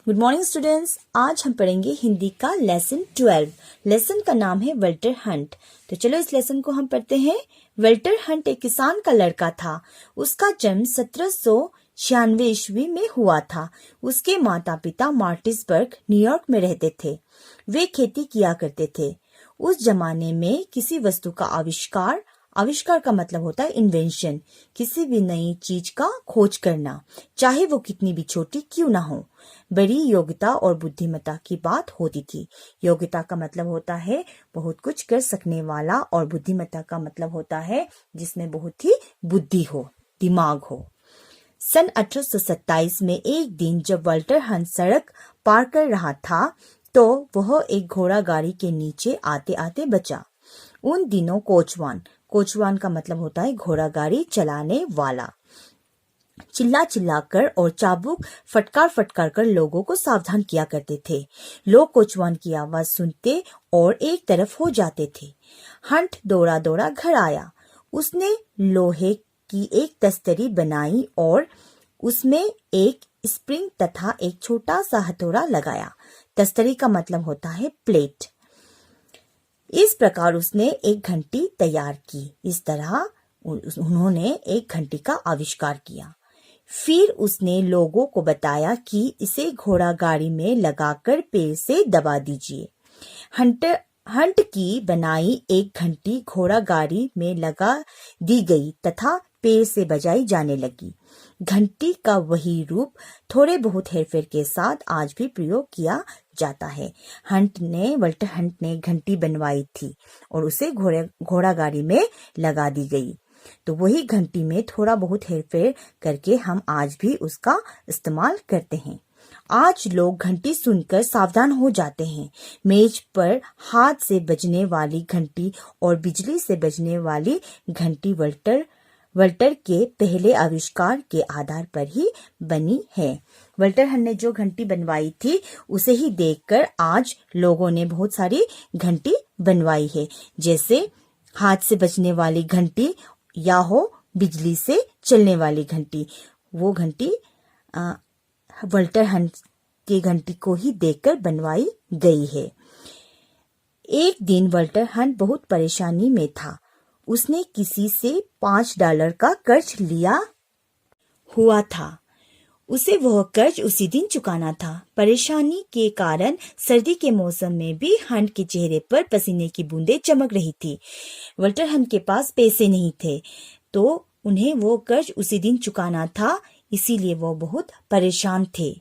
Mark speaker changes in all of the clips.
Speaker 1: Good morning students. आज हम पढ़ेंगे हिंदी का लेसन 12। लेसन का नाम है वल्टर हंट। तो चलो इस लेसन को हम पढ़ते हैं। वल्टर हंट एक किसान का लड़का था। उसका जन्म 1796 ईस्वी में हुआ था। उसके माता पिता मार्टिसबर्ग न्यूयॉर्क में रहते थे। वे खेती किया करते थे। उस जमाने में किसी वस्तु का आविष्कार का मतलब होता है इन्वेंशन, किसी भी नई चीज का खोज करना, चाहे वो कितनी भी छोटी क्यों ना हो। बड़ी योग्यता और बुद्धिमत्ता की बात होती थी। योग्यता का मतलब होता है बहुत कुछ कर सकने वाला, और बुद्धिमत्ता का मतलब होता है जिसमें बहुत ही बुद्धि हो, दिमाग हो। सन 1827 में एक दिन जब वाल्टर हंट सड़क पार कर रहा था तो वह एक घोड़ा गाड़ी के नीचे आते आते बचा। उन दिनों कोचवान का मतलब होता है घोड़ा गाड़ी चलाने वाला, चिल्ला चिल्लाकर और चाबुक फटकार कर लोगों को सावधान किया करते थे। लोग कोचवान की आवाज सुनते और एक तरफ हो जाते थे। हंट दौड़ा दौड़ा घर आया। उसने लोहे की एक तस्तरी बनाई और उसमें एक स्प्रिंग तथा एक छोटा सा हथौड़ा लगाया। तस्तरी का मतलब होता है प्लेट। इस प्रकार उसने एक घंटी तैयार की। इस तरह उन्होंने एक घंटी का आविष्कार किया। फिर उसने लोगों को बताया कि इसे घोड़ा गाड़ी में लगाकर पेड़ से दबा दीजिए। हंट की बनाई एक घंटी घोड़ा गाड़ी में लगा दी गई तथा पेड़ से बजाई जाने लगी। घंटी का वही रूप थोड़े बहुत हेरफेर के साथ आज भी प्रयोग किया जाता है। वल्टर हंट ने घंटी बनवाई थी और उसे घोड़ा गाड़ी में लगा दी गई। तो वही घंटी में थोड़ा बहुत हेरफेर करके हम आज भी उसका इस्तेमाल करते हैं। आज लोग घंटी सुनकर सावधान हो जाते हैं। मेज पर हाथ से बजने वाली घंटी और बिजली से बजने वाली घंटी वल्टर के पहले आविष्कार के आधार पर ही बनी है। वल्टर हंट ने जो घंटी बनवाई थी उसे ही देखकर आज लोगों ने बहुत सारी घंटी बनवाई है, जैसे हाथ से बजने वाली घंटी या हो बिजली से चलने वाली घंटी। वो घंटी वल्टर हंट की घंटी को ही देखकर बनवाई गई है। एक दिन वल्टर हंट बहुत परेशानी में था। उसने किसी से $5 का कर्ज लिया हुआ था। उसे वह कर्ज उसी दिन चुकाना था। परेशानी के कारण सर्दी के मौसम में भी हंट के चेहरे पर पसीने की बूंदें चमक रही थी। वल्टर हंट के पास पैसे नहीं थे, तो उन्हें वो कर्ज उसी दिन चुकाना था, इसीलिए वो बहुत परेशान थे।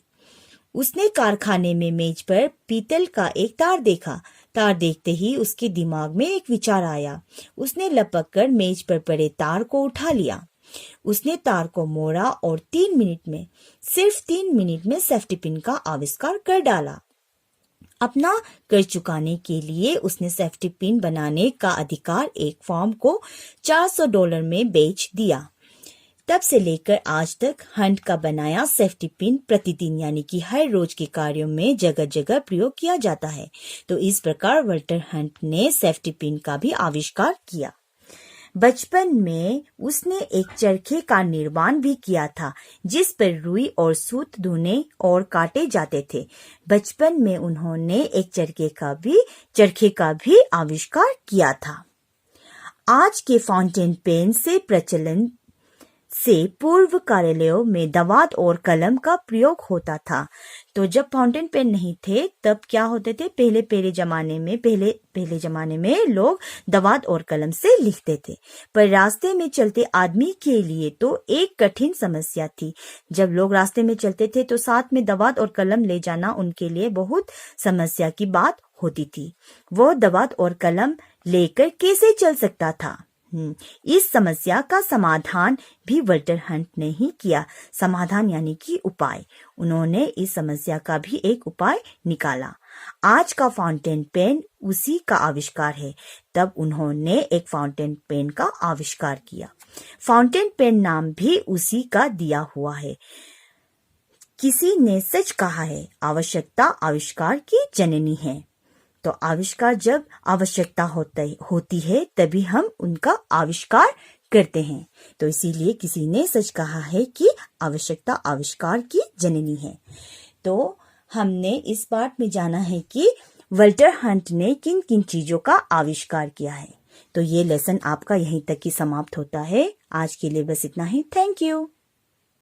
Speaker 1: उसने कारखाने में मेज पर पीतल का एक तार देखा। तार देखते ही उसके दिमाग में एक विचार आया। उसने लपक कर मेज पर पड़े तार को उठा लिया। उसने तार को मोड़ा और सिर्फ 3 मिनट में सेफ्टी पिन का आविष्कार कर डाला। अपना कर्ज चुकाने के लिए उसने सेफ्टी पिन बनाने का अधिकार एक फर्म को $400 में बेच दिया। तब से लेकर आज तक हंट का बनाया सेफ्टी पिन प्रतिदिन यानी कि हर रोज के कार्यों में जगह जगह प्रयोग किया जाता है। तो इस प्रकार वल्टर हंट ने सेफ्टी पिन का भी आविष्कार किया। बचपन में उसने एक चरखे का निर्माण भी किया था, जिस पर रुई और सूत धुने और काटे जाते थे। बचपन में उन्होंने एक चरखे का भी आविष्कार किया था। आज के फाउंटेन पेन से प्रचलन से पूर्व कार्यालयों में दवात और कलम का प्रयोग होता था। तो जब फाउंटेन पेन नहीं थे तब क्या होते थे, पहले जमाने में लोग दवात और कलम से लिखते थे। पर रास्ते में चलते आदमी के लिए तो एक कठिन समस्या थी। जब लोग रास्ते में चलते थे तो साथ में दवात और कलम ले जाना उनके लिए बहुत समस्या की बात होती थी। वो दवात और कलम लेकर कैसे चल सकता था? इस समस्या का समाधान भी वल्टर हंट ने ही किया। समाधान यानी कि उपाय। उन्होंने इस समस्या का भी एक उपाय निकाला। आज का फाउंटेन पेन उसी का आविष्कार है। तब उन्होंने एक फाउंटेन पेन का आविष्कार किया। फाउंटेन पेन नाम भी उसी का दिया हुआ है। किसी ने सच कहा है, आवश्यकता आविष्कार की जननी है। तो आविष्कार जब आवश्यकता होती है तभी हम उनका आविष्कार करते हैं। तो इसीलिए किसी ने सच कहा है कि आवश्यकता आविष्कार की जननी है। तो हमने इस पाठ में जाना है कि वल्टर हंट ने किन किन चीजों का आविष्कार किया है। तो ये लेसन आपका यहीं तक ही समाप्त होता है। आज के लिए बस इतना ही। Thank you.